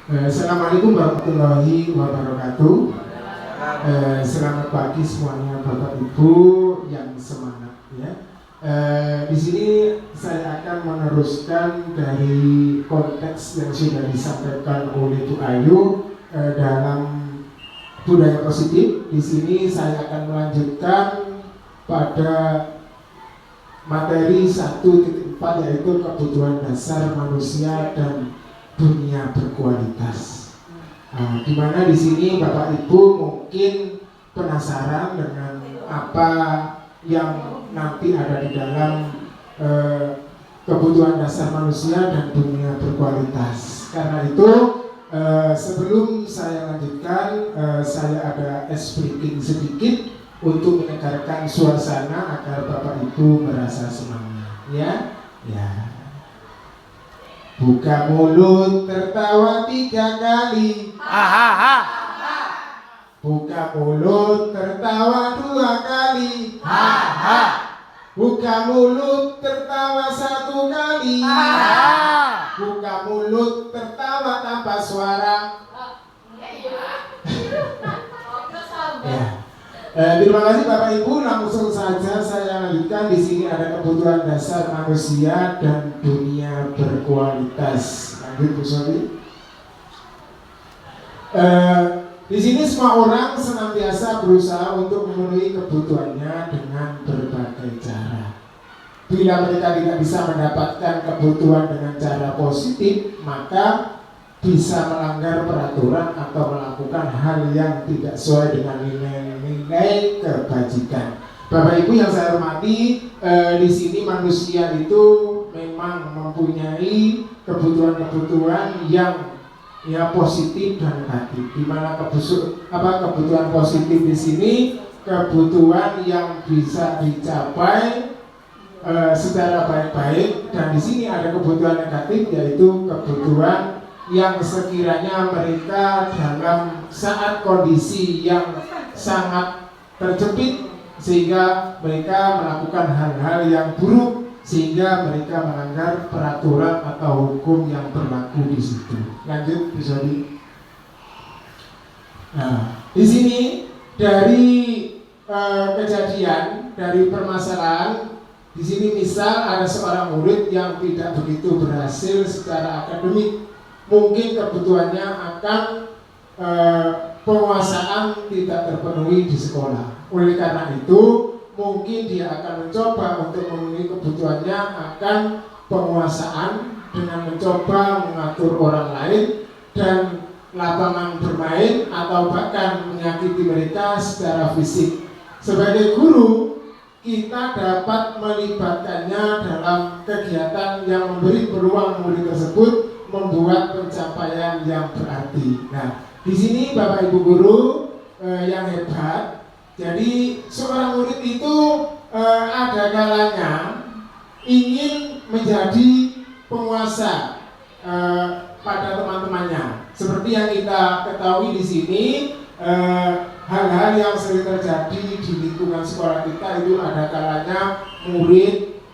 Assalamualaikum warahmatullahi wabarakatuh. Selamat pagi semuanya Bapak Ibu yang semangat ya. Di sini saya akan meneruskan dari konteks yang sudah disampaikan oleh Bu Ayu dalam budaya positif. Di sini saya akan melanjutkan pada materi 1.4 yaitu kebutuhan dasar manusia dan dunia berkualitas. Di mana di sini Bapak Ibu mungkin penasaran dengan apa yang nanti ada di dalam kebutuhan dasar manusia dan dunia berkualitas. Karena itu sebelum saya lanjutkan, saya ada breaking sedikit untuk menyegarkan suasana agar Bapak Ibu merasa semangat. Ya. Buka mulut tertawa 3 kali. Buka mulut tertawa 2 kali. Buka mulut tertawa 1 kali. Buka mulut tertawa tanpa suara. Terima kasih Bapak Ibu. Langsung saja saya lanjutkan. Di sini ada kebutuhan dasar manusia dan dunia berkualitas. Lanjut Bu Soli. Di sini semua orang senantiasa berusaha untuk memenuhi kebutuhannya dengan berbagai cara. Bila mereka tidak bisa mendapatkan kebutuhan dengan cara positif, maka bisa melanggar peraturan atau melakukan hal yang tidak sesuai dengan nilai kebajikan. Bapak Ibu yang saya hormati, di sini manusia itu memang mempunyai kebutuhan-kebutuhan yang positif dan negatif. Di mana kebutuhan positif di sini kebutuhan yang bisa dicapai secara baik-baik, dan di sini ada kebutuhan negatif yaitu kebutuhan yang sekiranya mereka dalam saat kondisi yang sangat terjepit sehingga mereka melakukan hal-hal yang buruk sehingga mereka melanggar peraturan atau hukum yang berlaku di situ. Lanjut bisa di. Nah, di sini dari kejadian dari permasalahan di sini misal ada seorang murid yang tidak begitu berhasil secara akademik. Mungkin kebutuhannya akan penguasaan tidak terpenuhi di sekolah. Oleh karena itu, mungkin dia akan mencoba untuk memenuhi kebutuhannya akan penguasaan dengan mencoba mengatur orang lain dan lapangan bermain atau bahkan menyakiti mereka secara fisik. Sebagai guru, kita dapat melibatkannya dalam kegiatan yang memberi peluang murid tersebut membuat pencapaian yang berarti. Nah, di sini Bapak Ibu guru yang hebat. Jadi seorang murid itu ada kalanya ingin menjadi penguasa pada teman-temannya. Seperti yang kita ketahui di sini, hal-hal yang sering terjadi di lingkungan sekolah kita itu ada kalanya murid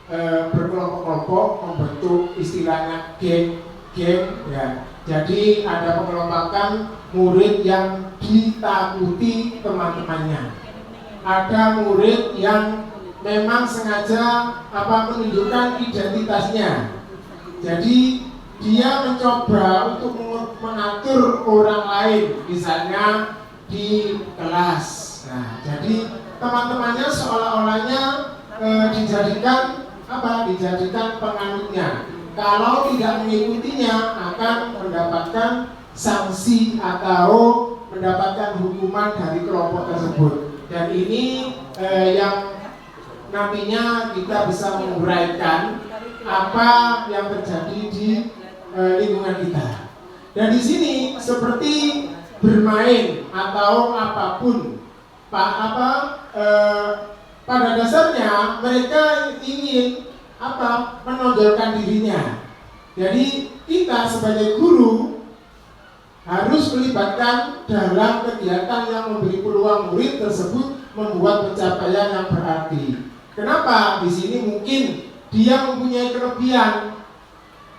berkelompok-kelompok membentuk istilahnya geng ya. Jadi ada pengelompokan murid yang ditakuti teman-temannya. Ada murid yang memang sengaja menunjukkan identitasnya. Jadi dia mencoba untuk mengatur orang lain, misalnya di kelas. Nah, jadi teman-temannya seolah-olahnya dijadikan penganutnya. Kalau tidak mengikutinya akan mendapatkan sanksi atau mendapatkan hukuman dari kelompok tersebut. Dan ini yang nantinya kita bisa menguraikan apa yang terjadi di lingkungan kita. Dan di sini seperti bermain atau apapun, pada dasarnya mereka ingin menonjolkan dirinya. Jadi kita sebagai guru harus melibatkan dalam kegiatan yang memberi peluang murid tersebut membuat pencapaian yang berarti. Kenapa? Di sini mungkin dia mempunyai kelebihan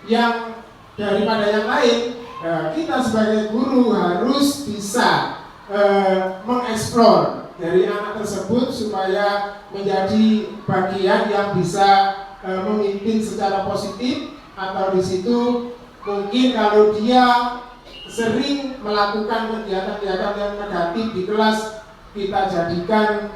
yang daripada yang lain, kita sebagai guru harus bisa mengeksplor dari anak tersebut supaya menjadi bagian yang bisa memimpin secara positif, atau di situ mungkin kalau dia sering melakukan kegiatan-kegiatan yang negatif di kelas, kita jadikan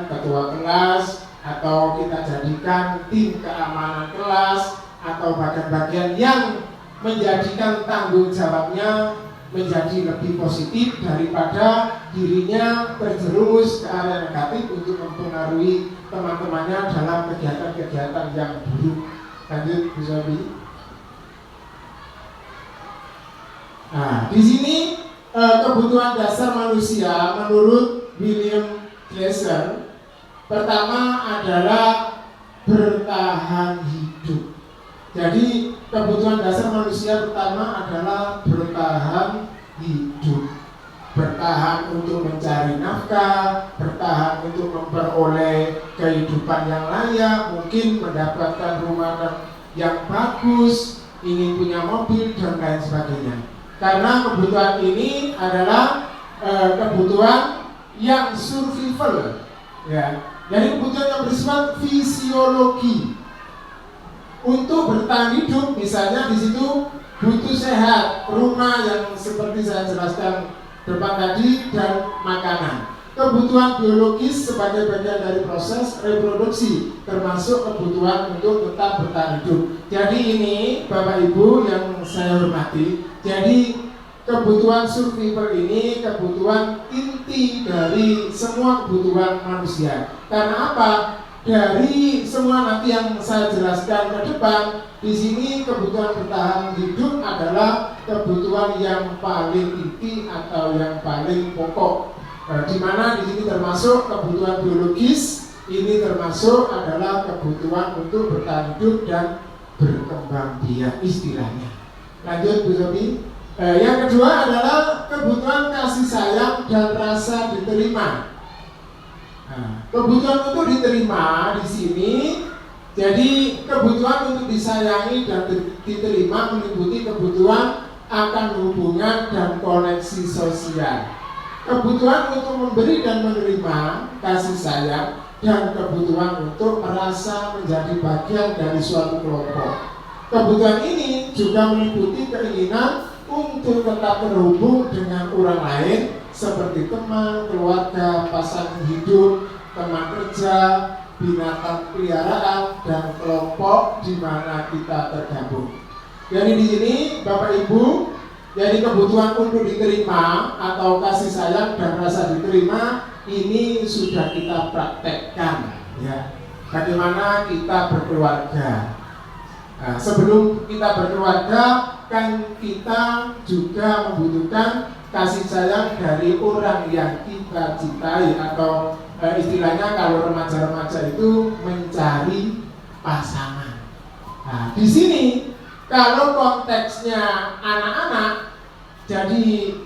ketua kelas, atau kita jadikan tim keamanan kelas, atau bagian-bagian yang menjadikan tanggung jawabnya menjadi lebih positif daripada dirinya terjerumus ke area negatif untuk mempengaruhi teman-temannya dalam kegiatan-kegiatan yang buruk. Lanjut, Bu Sobi. Nah, di sini kebutuhan dasar manusia menurut William Glasser, pertama adalah bertahan hidup. Jadi kebutuhan dasar manusia pertama adalah bertahan hidup, bertahan untuk mencari nafkah, bertahan untuk memperoleh kehidupan yang layak, mungkin mendapatkan rumah yang bagus, ingin punya mobil dan lain sebagainya. Karena kebutuhan ini adalah kebutuhan yang survival, ya. Jadi kebutuhan yang bersifat fisiologi. Untuk bertahan hidup, misalnya di situ butuh sehat, rumah yang seperti saya jelaskan depan tadi, dan makanan. Kebutuhan biologis sebagai bagian dari proses reproduksi, termasuk kebutuhan untuk tetap bertahan hidup. Jadi ini Bapak Ibu yang saya hormati, jadi kebutuhan survival ini kebutuhan inti dari semua kebutuhan manusia. Karena apa? Dari semua nanti yang saya jelaskan ke depan, di sini kebutuhan bertahan hidup adalah kebutuhan yang paling inti atau yang paling pokok. Di mana di sini termasuk kebutuhan biologis, ini termasuk adalah kebutuhan untuk bertahan hidup dan berkembang biak istilahnya. Lanjut, Bu Sobi. Yang kedua adalah kebutuhan kasih sayang dan rasa diterima. Kebutuhan untuk diterima di sini, jadi kebutuhan untuk disayangi dan diterima meliputi kebutuhan akan hubungan dan koneksi sosial, kebutuhan untuk memberi dan menerima kasih sayang, dan kebutuhan untuk merasa menjadi bagian dari suatu kelompok. Kebutuhan ini juga meliputi keinginan untuk tetap terhubung dengan orang lain, seperti teman, keluarga, pasangan hidup, teman kerja, binatang peliharaan, dan kelompok di mana kita tergabung. Jadi di sini Bapak Ibu, jadi kebutuhan untuk diterima atau kasih sayang dan rasa diterima ini sudah kita praktekkan, ya. Bagaimana kita berkeluarga. Nah, sebelum kita berkeluarga kan kita juga membutuhkan kasih sayang dari orang yang kita cintai, atau istilahnya kalau remaja-remaja itu mencari pasangan. Nah, di sini kalau konteksnya anak-anak, jadi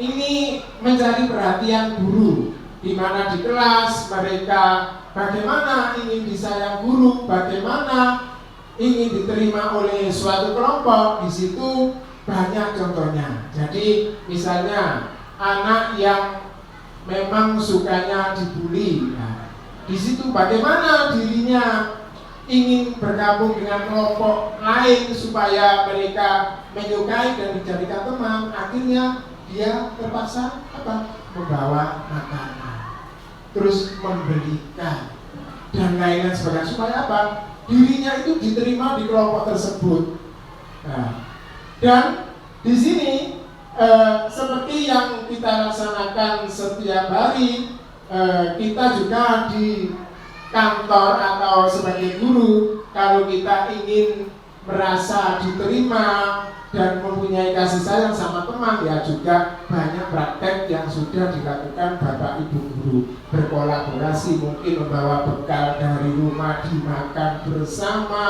ini mencari perhatian guru, di mana di kelas mereka bagaimana ingin disayang guru, bagaimana ingin diterima oleh suatu kelompok. Di situ banyak contohnya. Jadi misalnya anak yang memang sukanya dibully, nah, di situ bagaimana dirinya ingin bergabung dengan kelompok lain supaya mereka menyukai dan dijadikan teman. Akhirnya dia terpaksa membawa makanan, terus membelikan dan lain-lain sebagainya, supaya dirinya itu diterima di kelompok tersebut. Nah, dan di sini seperti yang kita laksanakan setiap hari, kita juga di kantor atau sebagai guru, kalau kita ingin merasa diterima dan mempunyai kasih sayang sama teman, ya juga banyak praktek yang sudah dilakukan Bapak Ibu guru. Berkolaborasi, mungkin membawa bekal dari rumah dimakan bersama,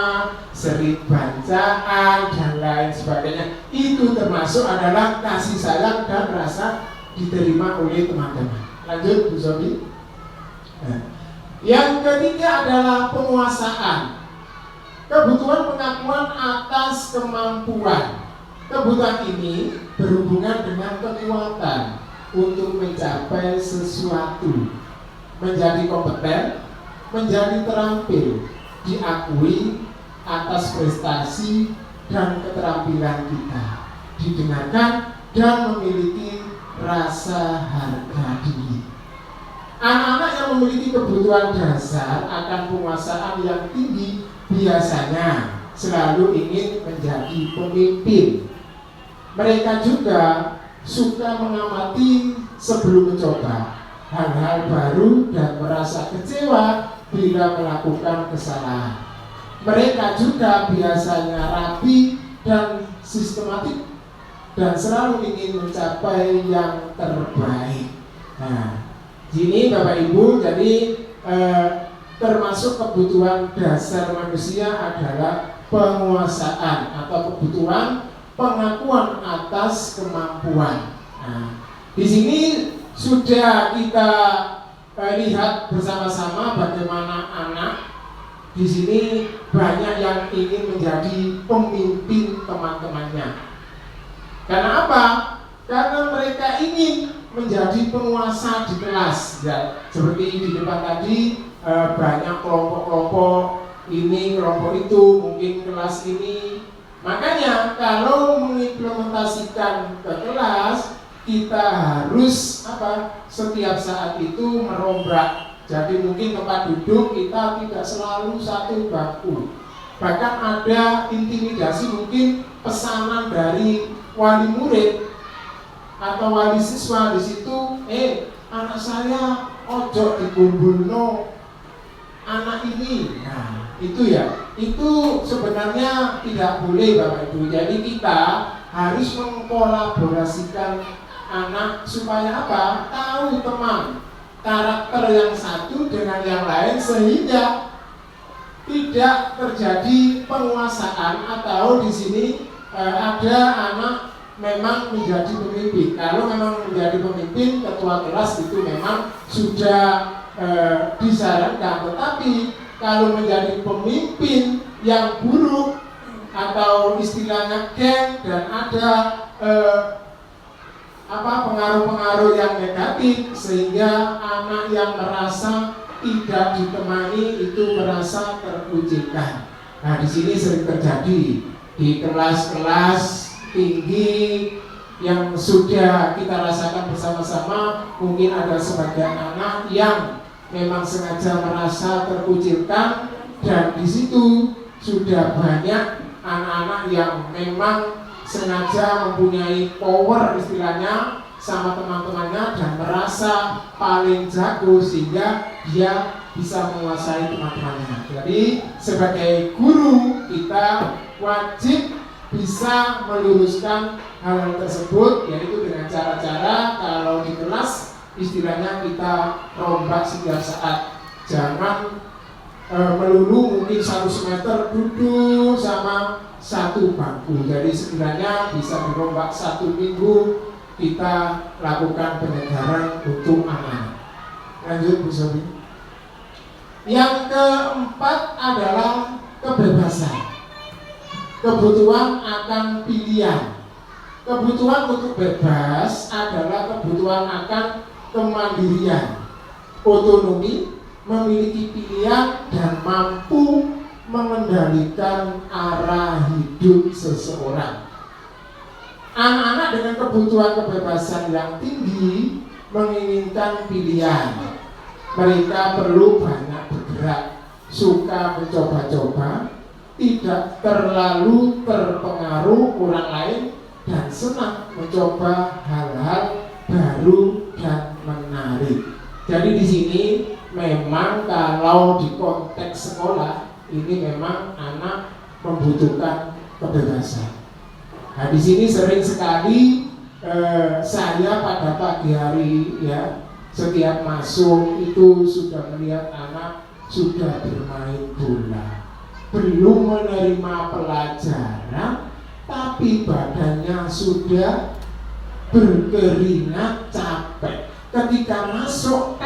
sering bacaan dan lain sebagainya. Itu termasuk adalah kasih sayang dan rasa diterima oleh teman-teman. Lanjut, Bu Sobi. Yang ketiga adalah penguasaan. Kebutuhan pengakuan atas kemampuan. Kebutuhan ini berhubungan dengan kekuatan untuk mencapai sesuatu, menjadi kompeten, menjadi terampil, diakui atas prestasi dan keterampilan kita, didengarkan dan memiliki rasa harga diri. Anak-anak yang memiliki kebutuhan dasar akan penguasaan yang tinggi biasanya selalu ingin menjadi pemimpin. Mereka juga suka mengamati sebelum mencoba hal-hal baru dan merasa kecewa bila melakukan kesalahan. Mereka juga biasanya rapi dan sistematik dan selalu ingin mencapai yang terbaik. Nah, sini Bapak Ibu, jadi termasuk kebutuhan dasar manusia adalah penguasaan atau kebutuhan pengakuan atas kemampuan. Nah, di sini sudah kita lihat bersama-sama bagaimana anak di sini banyak yang ingin menjadi pemimpin teman-temannya. Karena apa? Karena mereka ingin menjadi penguasa di kelas. Ya, seperti di depan tadi banyak kelompok-kelompok ini, kelompok itu, mungkin kelas ini. Makanya kalau mengimplementasikan ke kelas, kita harus setiap saat itu merombak. Jadi mungkin tempat duduk kita tidak selalu satu bangku. Bahkan ada intimidasi, mungkin pesanan dari wali murid atau wali siswa di situ, anak saya ojo dikumpulno anak ini. Nah, itu ya, itu sebenarnya tidak boleh Bapak Ibu. Jadi kita harus mengkolaborasikan anak supaya apa? Tahu teman karakter yang satu dengan yang lain sehingga tidak terjadi penguasaan atau di sini ada anak memang menjadi pemimpin. Kalau memang menjadi pemimpin, ketua kelas itu memang sudah disarankan. Tetapi kalau menjadi pemimpin yang buruk atau istilahnya geng dan ada pengaruh-pengaruh yang negatif sehingga anak yang merasa tidak ditemani itu merasa terkucilkan. Nah, di sini sering terjadi di kelas-kelas tinggi yang sudah kita rasakan bersama-sama. Mungkin ada sebagian anak yang memang sengaja merasa terkucilkan, dan di situ sudah banyak anak-anak yang memang sengaja mempunyai power istilahnya sama teman-temannya dan merasa paling jago sehingga dia bisa menguasai teman-temannya. Jadi sebagai guru kita wajib bisa meluruskan hal tersebut, yaitu dengan cara-cara kalau di kelas istilahnya kita rombak setiap saat. Jangan melulu mungkin satu semester duduk sama satu bangku. Jadi sebenarnya bisa dirombak satu minggu kita lakukan penyegaran untuk anak. Lanjut Bu Sobi. Yang keempat adalah kebebasan. Kebutuhan akan pilihan. Kebutuhan untuk bebas adalah kebutuhan akan kemandirian, otonomi, memiliki pilihan dan mampu mengendalikan arah hidup seseorang. Anak-anak dengan kebutuhan kebebasan yang tinggi menginginkan pilihan. Mereka perlu banyak bergerak, suka mencoba-coba, tidak terlalu terpengaruh orang lain, dan senang mencoba hal-hal baru dan menarik. Jadi di sini memang kalau di konteks sekolah ini memang anak membutuhkan kebebasan. Nah, di sini sering sekali saya pada pagi hari ya setiap masuk itu sudah melihat anak sudah bermain bola, belum menerima pelajaran, tapi badannya sudah berkeringat capek. Ketika masuk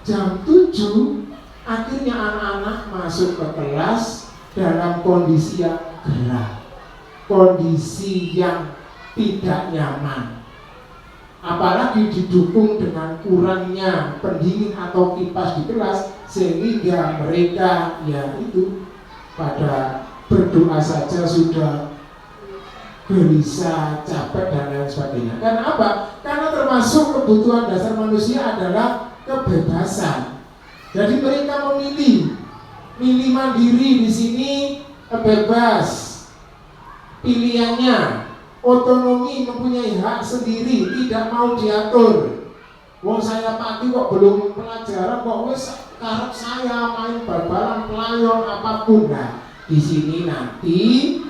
jam 7, akhirnya anak-anak masuk ke kelas dalam kondisi yang gerah, kondisi yang tidak nyaman, apalagi didukung dengan kurangnya pendingin atau kipas di kelas, sehingga mereka ya itu pada berdoa saja sudah gelisah, capek dan lain sebagainya. Karena apa? Karena termasuk kebutuhan dasar manusia adalah kebebasan. Jadi mereka milih mandiri di sini, bebas pilihannya, otonomi, mempunyai hak sendiri, tidak mau diatur. Wong saya pagi kok belum pelajaran kok wis karep saya main bal-balan, pelayon apapun. Nah, di sini nanti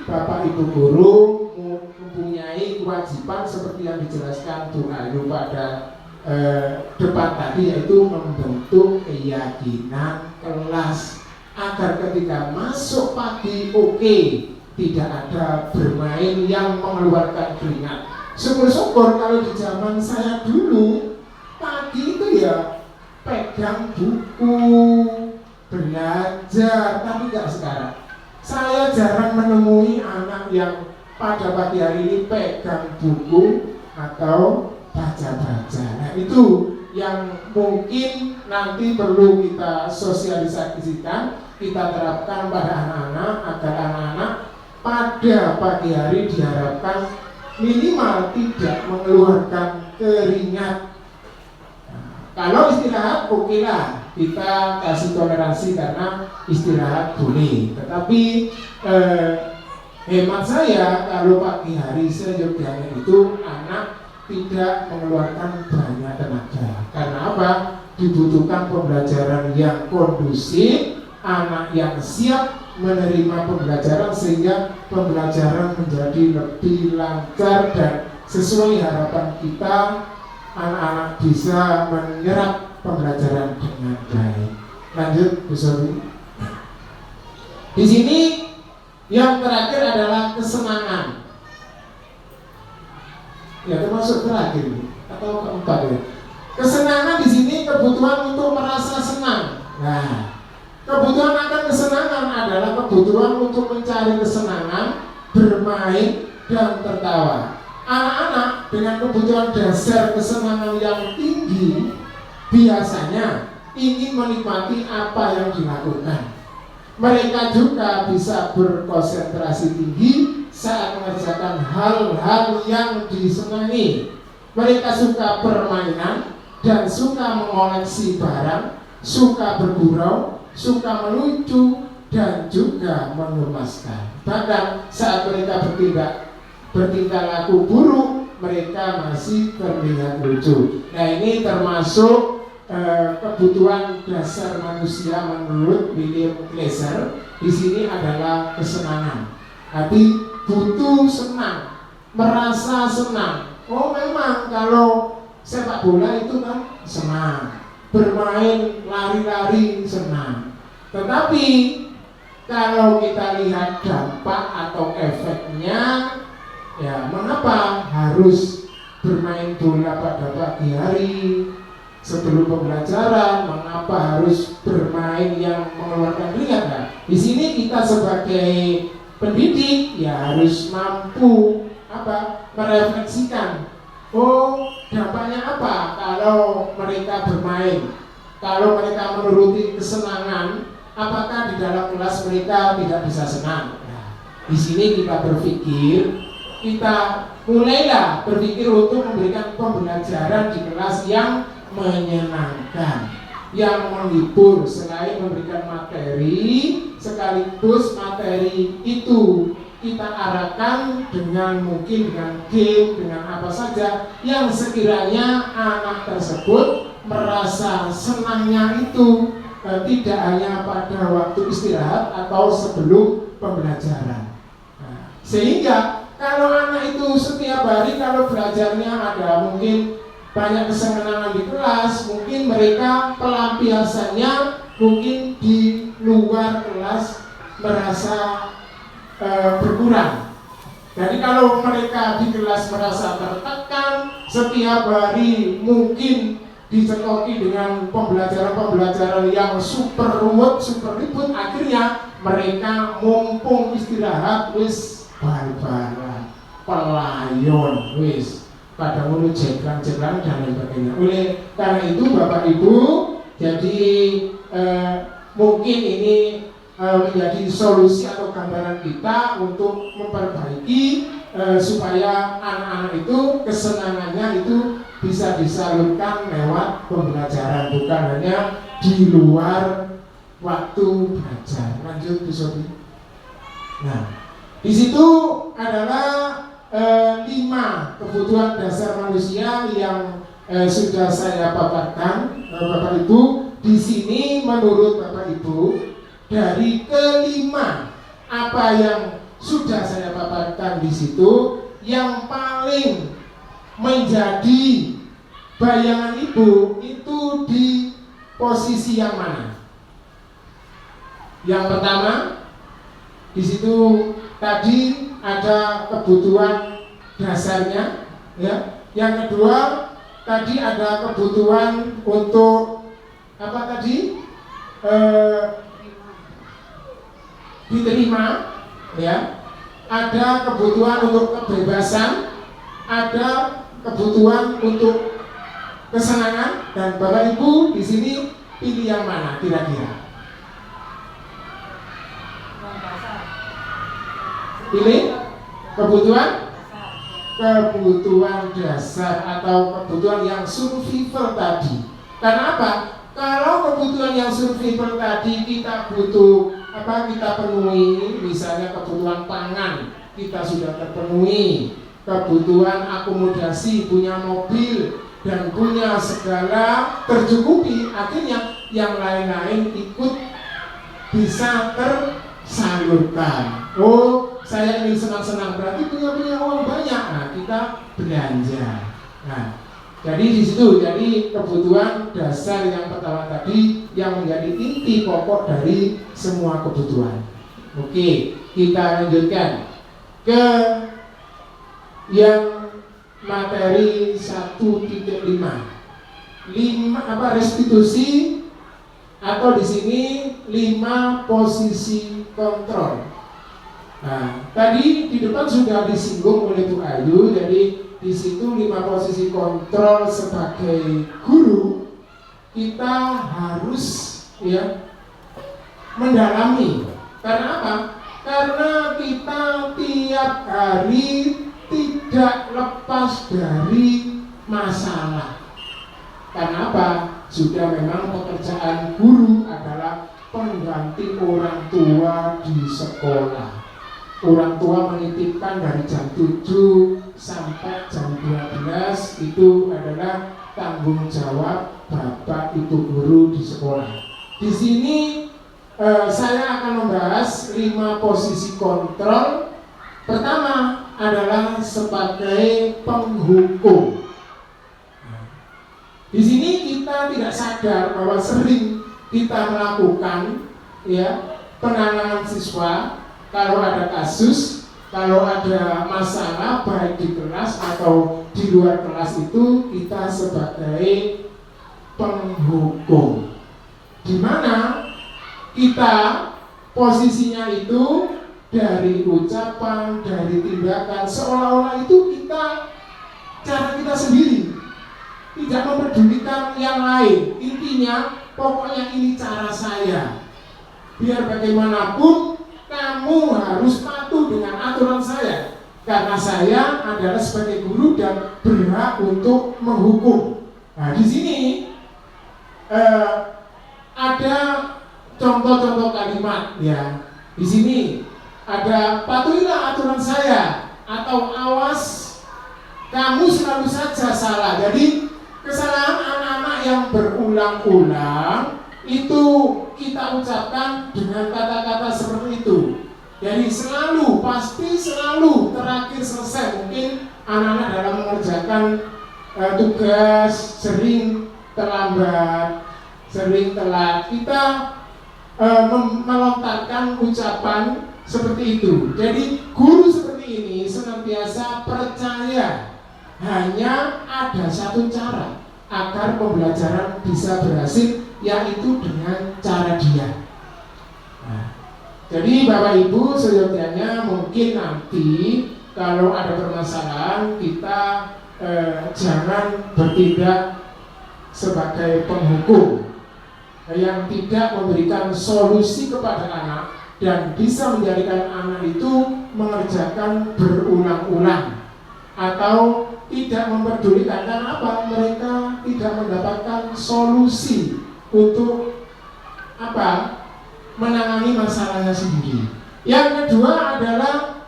Bapak Ibu guru mempunyai kewajiban seperti yang dijelaskan Bu Ayu pada depan tadi, yaitu membentuk keyakinan kelas agar ketika masuk pagi tidak ada bermain yang mengeluarkan keringat. Syukur-syukur kalau di zaman saya dulu pagi itu ya pegang buku, belajar, tapi nggak sekarang. Saya jarang menemui anak yang pada pagi hari ini pegang buku atau baca-baca. Nah, itu yang mungkin nanti perlu kita sosialisasikan, kita terapkan pada anak-anak agar anak-anak pada pagi hari diharapkan minimal tidak mengeluarkan keringat. Kalau istirahat oke lah, kita kasih toleransi karena istirahat boleh. Tetapi hemat saya kalau pagi hari seyogyanya itu anak tidak mengeluarkan banyak tenaga. Karena apa? Dibutuhkan pembelajaran yang kondusif, anak yang siap menerima pembelajaran sehingga pembelajaran menjadi lebih lancar dan sesuai harapan kita, anak-anak bisa menyerap pembelajaran dengan baik. Lanjut, Bu Soli. Di sini yang terakhir adalah kesenangan. Ya, termasuk terakhir atau keempat ya. Kesenangan di sini kebutuhan untuk merasa senang. Nah, kebutuhan akan kesenangan adalah kebutuhan untuk mencari kesenangan, bermain dan tertawa. Anak-anak dengan kebutuhan dasar kesenangan yang tinggi biasanya ingin menikmati apa yang dilakukan. Mereka juga bisa berkonsentrasi tinggi saat mengerjakan hal-hal yang disenangi. Mereka suka permainan dan suka mengoleksi barang, suka bergurau, suka melucu dan juga mengemaskan. Bahkan saat mereka bertingkah laku buruk, mereka masih terlihat lucu. Nah, ini termasuk kebutuhan dasar manusia menurut William Glasser. Di sini adalah kesenangan. Hati butuh senang, merasa senang. Oh, memang kalau sepak bola itu kan senang, bermain lari-lari senang. Tetapi kalau kita lihat dampak atau efeknya, ya mengapa harus bermain bola pada pagi hari sebelum pembelajaran? Mengapa harus bermain yang mengeluarkan keringat? Nah, di sini kita sebagai pendidik ya harus mampu merefleksikan. Oh, dampaknya apa kalau mereka bermain? Kalau mereka menuruti kesenangan, apakah di dalam kelas mereka tidak bisa senang? Nah, di sini kita mulailah berpikir untuk memberikan pembelajaran di kelas yang menyenangkan, yang menghibur. Selain memberikan materi, sekaligus materi itu kita arahkan mungkin dengan game, dengan apa saja yang sekiranya anak tersebut merasa senangnya itu tidak hanya pada waktu istirahat atau sebelum pembelajaran. Nah, sehingga kalau anak itu setiap hari kalau belajarnya ada mungkin banyak kesenangan di kelas, mungkin mereka pelampiasannya mungkin di luar kelas merasa berkurang. Jadi kalau mereka di kelas merasa tertekan, setiap hari mungkin dicekoki dengan pembelajaran-pembelajaran yang super rumit, super ribut, akhirnya mereka mumpung istirahat wis bal-balan, pelayon wis pada mulut jeklang-jeklang dan lain sebagainya. Oleh karena itu Bapak Ibu, jadi mungkin ini menjadi solusi atau gambaran kita untuk memperbaiki supaya anak-anak itu kesenangannya itu bisa disalurkan lewat pembelajaran, bukan hanya di luar waktu belajar. Lanjut Bu Sofi. Nah, di situ adalah 5 kebutuhan dasar manusia yang sudah saya paparkan, Bapak Ibu. Di sini menurut Bapak Ibu, dari kelima apa yang sudah saya paparkan di situ, yang paling menjadi bayangan Ibu itu di posisi yang mana? Yang pertama, di situ tadi ada kebutuhan dasarnya, ya. Yang kedua, tadi ada kebutuhan untuk apa tadi? Diterima, ya. Ada kebutuhan untuk kebebasan, ada kebutuhan untuk kesenangan, dan Bapak Ibu di sini pilih yang mana kira-kira? Pilih kebutuhan dasar atau kebutuhan yang survival tadi. Karena apa? Kalau kebutuhan yang survival tadi kita butuh kita penuhi, misalnya kebutuhan pangan kita sudah terpenuhi, kebutuhan akomodasi, punya mobil dan punya segala tercukupi, akhirnya yang lain-lain ikut bisa tersalurkan. Oh, saya ingin senang-senang, berarti punya uang banyak. Nah, kita belanja. Nah, jadi di situ, jadi kebutuhan dasar yang pertama tadi yang menjadi inti pokok dari semua kebutuhan. Oke, kita lanjutkan ke yang materi 1.5. Restitusi, atau di sini 5 posisi kontrol. Nah, tadi di depan sudah disinggung oleh Bu Ayu, jadi di situ 5 posisi kontrol sebagai guru kita harus mendalami. Karena apa? Karena kita tiap hari tidak lepas dari masalah. Karena apa? Sudah memang pekerjaan guru adalah pengganti orang tua di sekolah. Orang tua menitipkan dari jam 7 sampai jam 12 itu adalah tanggung jawab Bapak Ibu guru di sekolah. Di sini saya akan membahas 5 posisi kontrol. Pertama adalah sebagai penghukum. Di sini kita tidak sadar bahwa sering kita melakukan penanganan siswa. Kalau ada kasus, kalau ada masalah baik di kelas atau di luar kelas itu kita sebagai penghukum, di mana kita posisinya itu dari ucapan, dari tindakan, seolah-olah itu cara kita sendiri, tidak mempedulikan yang lain. Intinya pokoknya ini cara saya, biar bagaimanapun kamu harus patuh dengan aturan saya, karena saya adalah sebagai guru dan berhak untuk menghukum. Nah, di sini ada contoh-contoh kalimat ya. Di sini ada patuhilah aturan saya, atau awas kamu selalu saja salah. Jadi kesalahan anak-anak yang berulang-ulang itu kita ucapkan dengan kata-kata seperti itu. Jadi pasti selalu terakhir selesai. Mungkin anak-anak dalam mengerjakan tugas sering terlambat, sering telat. Kita melontarkan ucapan seperti itu. Jadi guru seperti ini senantiasa percaya hanya ada satu cara agar pembelajaran bisa berhasil, yaitu dengan cara dia. Nah, Jadi Bapak Ibu seyogyanya mungkin nanti kalau ada permasalahan kita jangan bertindak sebagai penghukum yang tidak memberikan solusi kepada anak dan bisa menjadikan anak itu mengerjakan berulang-ulang atau tidak memperdulikan. Karena apa? Mereka tidak mendapatkan solusi untuk apa? Menangani masalahnya sendiri. Yang kedua adalah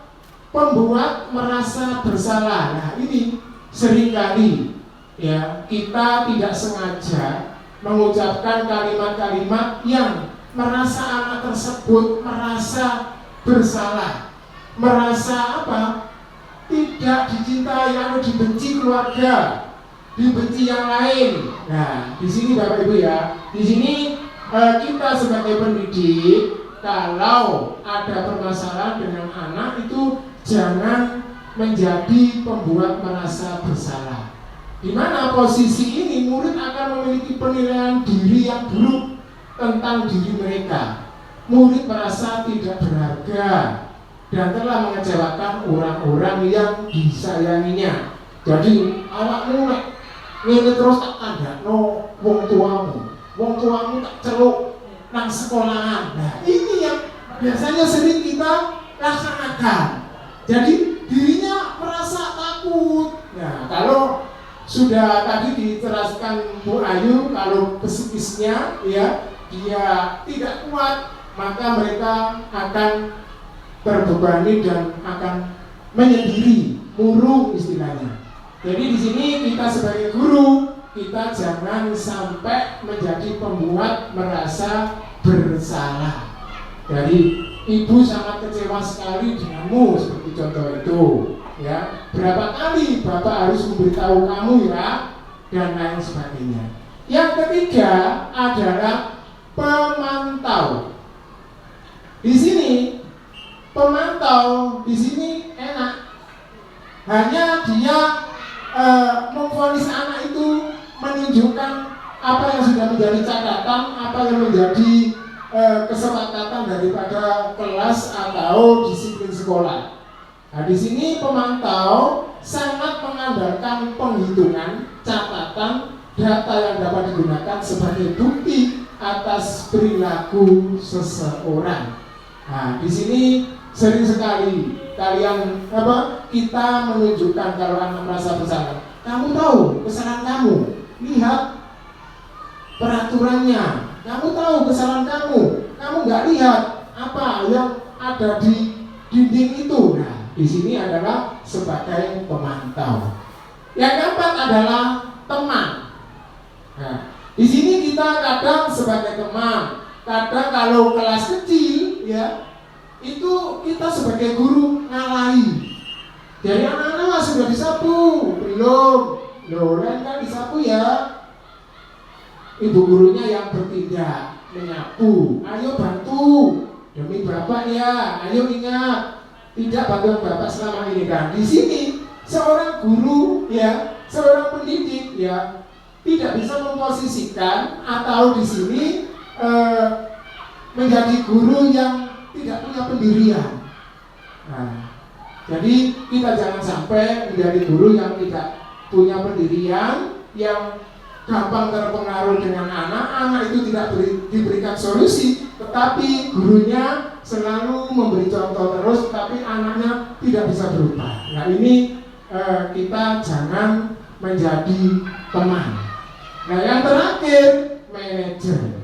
pembuat merasa bersalah. Nah, ini seringkali ya kita tidak sengaja mengucapkan kalimat-kalimat yang merasa anak tersebut merasa bersalah, merasa apa? Tidak dicintai atau dibenci keluarga, dibenci yang lain. Nah, di sini Bapak Ibu ya, di sini kita sebagai pendidik kalau ada permasalahan dengan anak itu jangan menjadi pembuat merasa bersalah. Di mana posisi ini murid akan memiliki penilaian diri yang buruk tentang diri mereka. Murid merasa tidak berharga dan telah mengecewakan orang-orang yang disayanginya. Jadi awakmu ngene terus tak kandakno wong tuamu tak celuk nang sekolahan. Nah, ini yang biasanya sering kita laksanakan. Jadi dirinya merasa takut. Nah, kalau sudah tadi dijelaskan Bu Ayu, kalau psikisnya ya dia tidak kuat, maka mereka akan terbebani dan akan menyendiri, murung istilahnya. Jadi di sini kita sebagai guru, kita jangan sampai menjadi pembuat merasa bersalah. Jadi ibu sangat kecewa sekali denganmu, seperti contoh itu. Ya, berapa kali bapak harus memberitahu kamu ya, dan lain sebagainya. Yang ketiga adalah pemantau. Di sini pemantau di sini enak, hanya dia memvonis anak itu menunjukkan apa yang sudah menjadi catatan, apa yang menjadi kesepakatan daripada kelas atau disiplin sekolah. Nah, di sini pemantau sangat mengandalkan penghitungan, catatan, data yang dapat digunakan sebagai bukti atas perilaku seseorang. Nah, di sini sering sekali kita menunjukkan kalau anak merasa bersalah. Kamu tahu kesalahan kamu, lihat peraturannya. Kamu tahu kesalahan kamu nggak lihat apa yang ada di dinding itu. Nah, di sini adalah sebagai pemantau. Yang keempat adalah teman. Nah, di sini kita kadang sebagai teman, kadang kalau kelas kecil ya, itu kita sebagai guru ngalahi. Jadi anak-anak sudah disapu, belum? Loh, kan disapu ya. Ibu gurunya yang bertindak menyapu. Ayo bantu demi bapak ya. Ayo ingat, tidak bantuan bapak selama ini kan. Di sini seorang guru ya, seorang pendidik ya, tidak bisa memposisikan atau di sini menjadi guru yang tidak punya pendirian. Nah, jadi kita jangan sampai menjadi guru yang tidak punya pendirian, yang gampang terpengaruh dengan anak itu tidak diberikan solusi, tetapi gurunya selalu memberi contoh terus, tapi anaknya tidak bisa berubah. Nah, ini kita jangan menjadi teman. Nah, yang terakhir, manajer.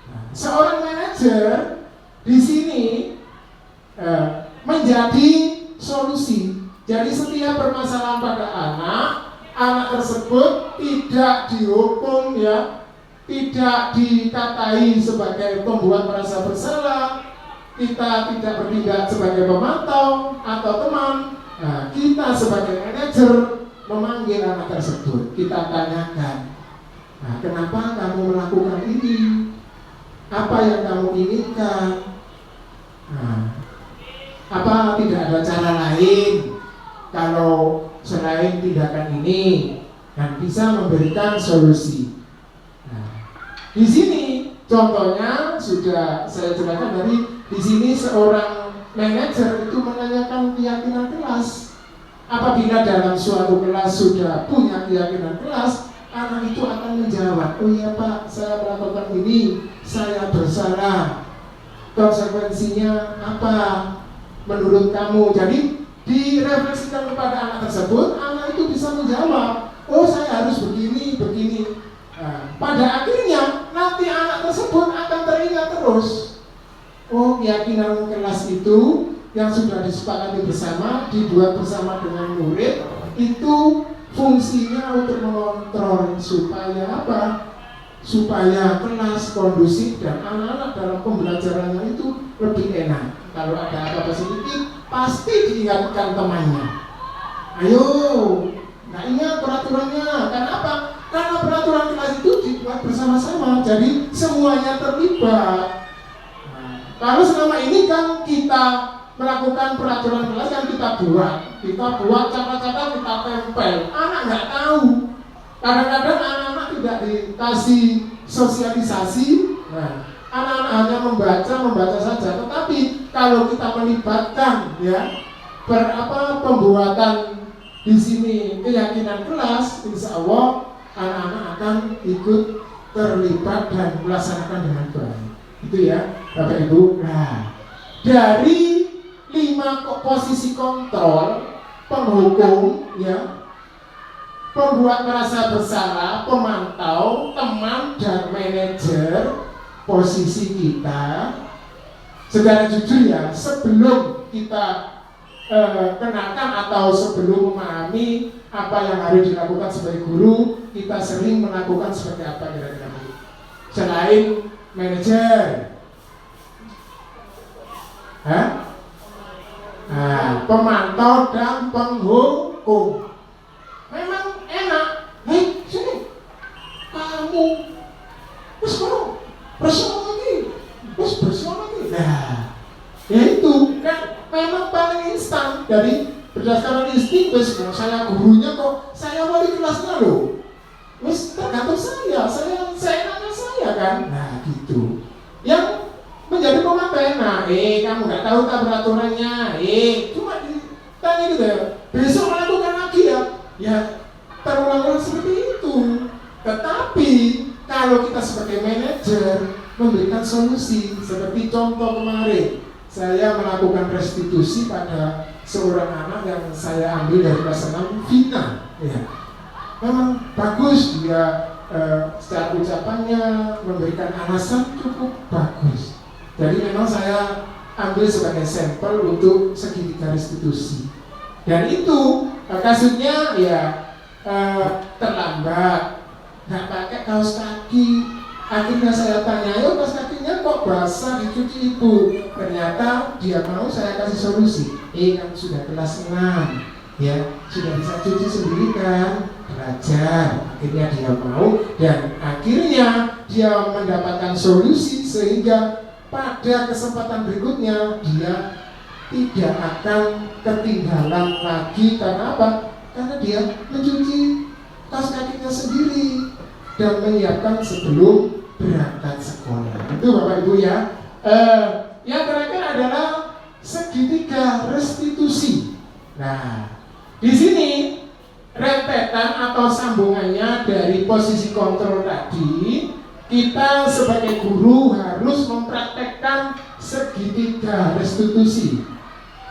Nah, seorang manajer di sini menjadi solusi. Jadi setiap permasalahan pada anak tersebut tidak dihukum ya, tidak dikatai sebagai pembuat merasa bersalah, kita tidak bertindak sebagai pemantau atau teman. Nah, kita sebagai manajer memanggil anak tersebut, kita tanyakan, nah, kenapa kamu melakukan ini? Apa yang kamu inginkan? Nah, apa tidak ada cara lain kalau selain tindakan ini, dan bisa memberikan solusi. Nah, di sini contohnya sudah saya jelaskan dari Di sini seorang manajer itu menanyakan keyakinan kelas. Apabila dalam suatu kelas sudah punya keyakinan kelas, anak itu akan menjawab, oh iya Pak, saya melakukan ini, saya bersalah. Konsekuensinya apa menurut kamu? Jadi direfleksikan kepada anak tersebut, anak itu bisa menjawab, oh saya harus begini. Nah, pada akhirnya nanti anak tersebut akan teringat terus, oh keyakinan kelas itu yang sudah disepakati bersama, dibuat bersama dengan murid, itu fungsinya untuk mengontrol supaya apa? Supaya kelas kondusif dan anak-anak dalam pembelajarannya itu lebih enak. Kalau ada apa-apa sedikit, pasti diingatkan temannya. Ayo, nggak ingat peraturannya. Kenapa? Karena peraturan kelas itu dibuat bersama-sama, jadi semuanya terlibat. Nah, kalau selama ini kan kita melakukan peraturan kelas yang kita buat catat-catat, kita tempel. Anak nggak tahu. Kadang-kadang anak-anak tidak dikasih sosialisasi. Nah, anak-anak hanya membaca saja. Tetapi kalau kita melibatkan pembuatan di sini keyakinan kelas, insya Allah anak-anak akan ikut terlibat dan melaksanakan dengan baik. Itu ya, Bapak Ibu. Nah, dari 5 posisi kontrol, penghukum, pembuat merasa bersalah, pemantau, teman, dan manajer, posisi kita secara jujur ya, sebelum kita kenalkan atau sebelum memahami apa yang harus dilakukan sebagai guru, kita sering melakukan seperti apa kira-kira selain manajer? Nah, pemantau dan penghukum. Memang enak. Hei, sini. Kamu bersama lagi. Nah, ya itu kan memang paling instan. Jadi berdasarkan insting, saya gurunya kok, saya wali kelasnya loh. Tergantung saya enaknya saya kan. Nah, gitu. Yang menjadi pemakai, kamu nggak tahu tak peraturannya, cuma ditanya gitu ya, besok melakukan lagi ya terulang seperti itu. Tetapi kalau kita sebagai manajer memberikan solusi, seperti contoh kemarin, saya melakukan restitusi pada seorang anak yang saya ambil dari kelas 6, Vina, memang bagus dia secara ucapannya memberikan alasan cukup bagus. Jadi memang saya ambil sebagai sampel untuk segitiga restitusi. Dan itu kasusnya terlambat, nggak pakai kaos kaki. Akhirnya saya tanya, kaos kakinya kok basah, dicuci ibu. Ternyata dia mau saya kasih solusi. Kan sudah kelas 6, sudah bisa cuci sendiri kan, belajar. Akhirnya dia mau dan akhirnya dia mendapatkan solusi sehingga pada kesempatan berikutnya dia tidak akan ketinggalan lagi. Karena apa? Karena dia mencuci kaos kakinya sendiri dan menyiapkan sebelum berangkat sekolah. Itu Bapak Ibu ya. Yang terakhir adalah segitiga restitusi. Nah, di sini rentetan atau sambungannya dari posisi kontrol tadi. Kita sebagai guru harus mempraktekkan segitiga restitusi.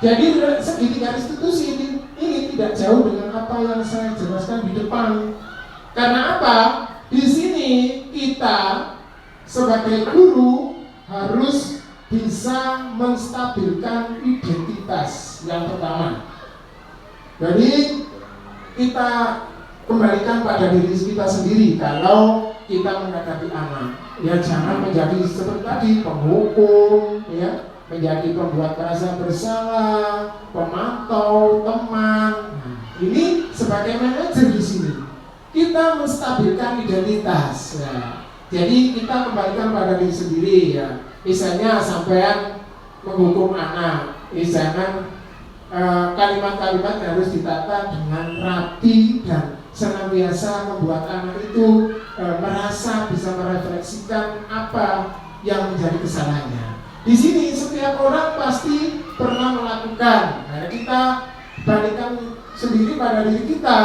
Jadi segitiga restitusi ini tidak jauh dengan apa yang saya jelaskan di depan. Karena apa? Di sini kita sebagai guru harus bisa menstabilkan identitas yang pertama. Jadi kita kembalikan pada diri kita sendiri kalau kita menghadapi anak. Jangan menjadi seperti tadi penghukum, menjadi pembuat merasa bersalah, pemantau, teman. Nah, ini sebagai manajer di sini kita menstabilkan identitas. Jadi kita kembalikan pada diri sendiri Misalnya sampean menghukum anak, misalkan kalimat-kalimat harus ditata dengan rapi dan senantiasa membuat anak itu merasa bisa merefleksikan apa yang menjadi kesalahannya. Di sini setiap orang pasti pernah melakukan. Nah, kita balikan sendiri pada diri kita.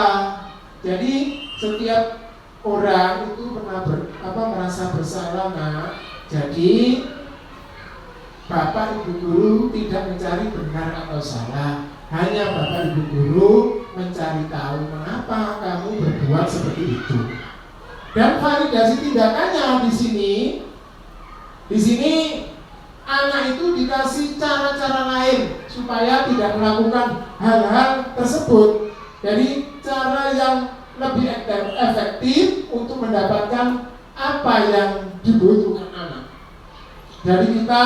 Jadi setiap orang itu pernah merasa bersalah, nak. Jadi Bapak Ibu Guru tidak mencari benar atau salah, hanya Bapak Ibu Guru mencari tahu mengapa kamu berbuat seperti itu. Dan validasi tindakannya di sini anak itu dikasih cara-cara lain supaya tidak melakukan hal-hal tersebut. Jadi cara yang lebih efektif untuk mendapatkan apa yang dibutuhkan anak. Jadi kita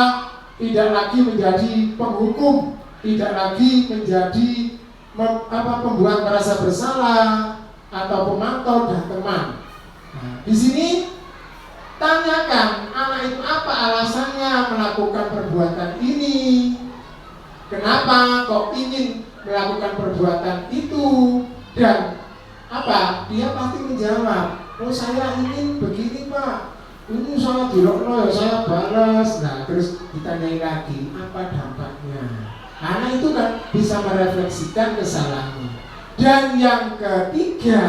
tidak lagi menjadi penghukum, tidak lagi menjadi pembuat merasa bersalah atau pemantau dan teman. Nah, di sini tanyakan anak itu apa alasannya melakukan perbuatan ini, kenapa kok ingin melakukan perbuatan itu, dan apa dia pasti menjawab, oh saya ingin begini Pak, ini saya dirokno ya saya balas. Nah terus ditanyai lagi apa dampaknya. Anak itu kan bisa merefleksikan kesalahannya. Dan yang ketiga,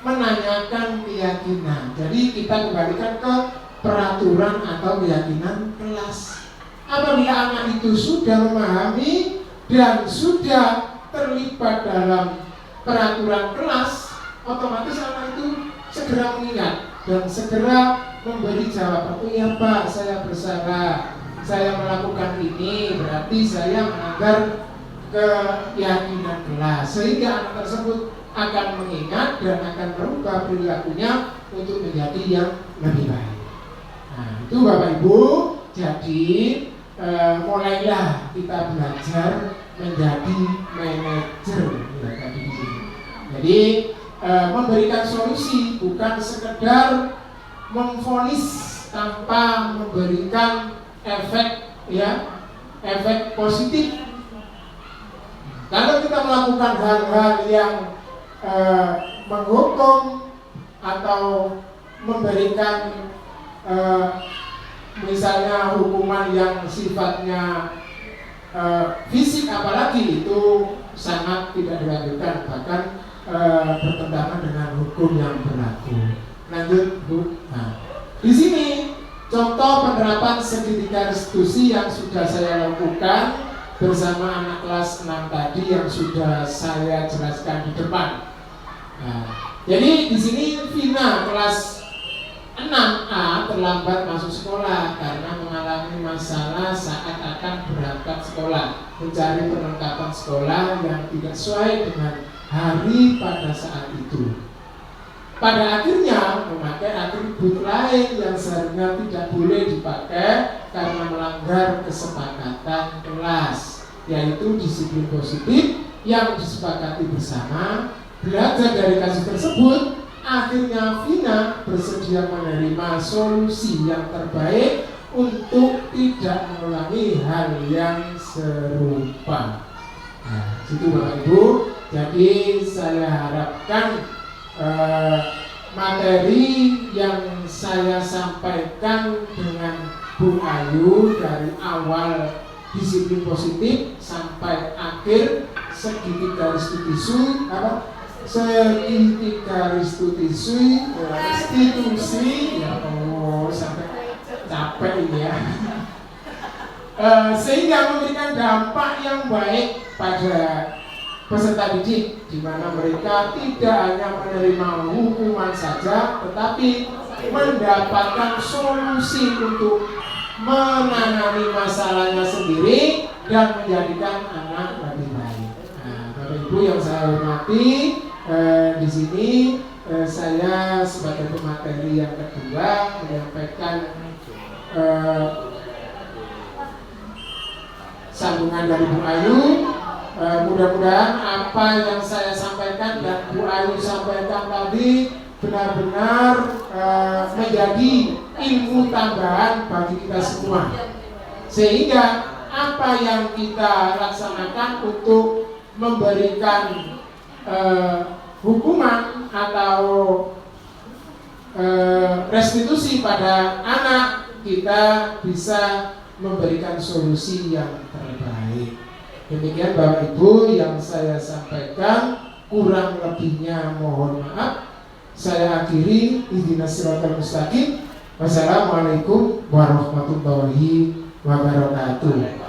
menanyakan keyakinan. Jadi kita kembalikan ke peraturan atau keyakinan kelas. Apabila anak itu sudah memahami dan sudah terlibat dalam peraturan kelas, otomatis anak itu segera mengingat dan segera memberi jawaban. Oh iya Pak, saya bersalah, saya melakukan ini, berarti saya melanggar keyakinan kelas. Sehingga anak tersebut akan mengingat dan akan merubah perilakunya untuk menjadi yang lebih baik. Nah itu Bapak Ibu, jadi mulailah kita belajar menjadi manajer. Jadi memberikan solusi, bukan sekedar memvonis tanpa memberikan efek positif. Kalau kita melakukan hal-hal yang menghukum atau memberikan misalnya hukuman yang sifatnya fisik, apalagi itu sangat tidak dilanjutkan, bahkan bertentangan dengan hukum yang berlaku. Lanjut Bu. Nah, di sini contoh penerapan segitiga restitusi yang sudah saya lakukan bersama anak kelas 6 tadi yang sudah saya jelaskan di depan. Nah, jadi di sini Vina kelas 6A terlambat masuk sekolah karena mengalami masalah saat akan berangkat sekolah, mencari perlengkapan sekolah yang tidak sesuai dengan hari pada saat itu. Pada akhirnya memakai atribut lain yang seharusnya tidak boleh dipakai karena melanggar kesepakatan kelas, yaitu disiplin positif yang disepakati bersama. Belajar dari kasus tersebut, akhirnya Vina bersedia menerima solusi yang terbaik untuk tidak mengulangi hal yang serupa. Nah, itu Bapak Ibu. Jadi saya harapkan materi yang saya sampaikan dengan Bu Ayu dari awal disiplin positif sampai akhir segitiga restitusi restitusi ya Allah sampai capek ini ya. Sehingga memberikan dampak yang baik pada peserta didik, di mana mereka tidak hanya menerima hukuman saja, tetapi mendapatkan solusi untuk menangani masalahnya sendiri dan menjadikan anak lebih baik. Nah, Bapak Ibu yang saya hormati, di sini saya sebagai pemateri yang kedua menyampaikan sambungan dari Bu Ayu. Mudah-mudahan apa yang saya sampaikan dan Bu Ayu sampaikan tadi benar-benar menjadi ilmu tambahan bagi kita semua, sehingga apa yang kita laksanakan untuk memberikan hukuman atau restitusi pada anak, kita bisa memberikan solusi yang terbaik. Demikian Bapak Ibu yang saya sampaikan, kurang lebihnya mohon maaf. Saya akhiri, ihdinas siratal mustaqim. Wassalamualaikum warahmatullahi wabarakatuh.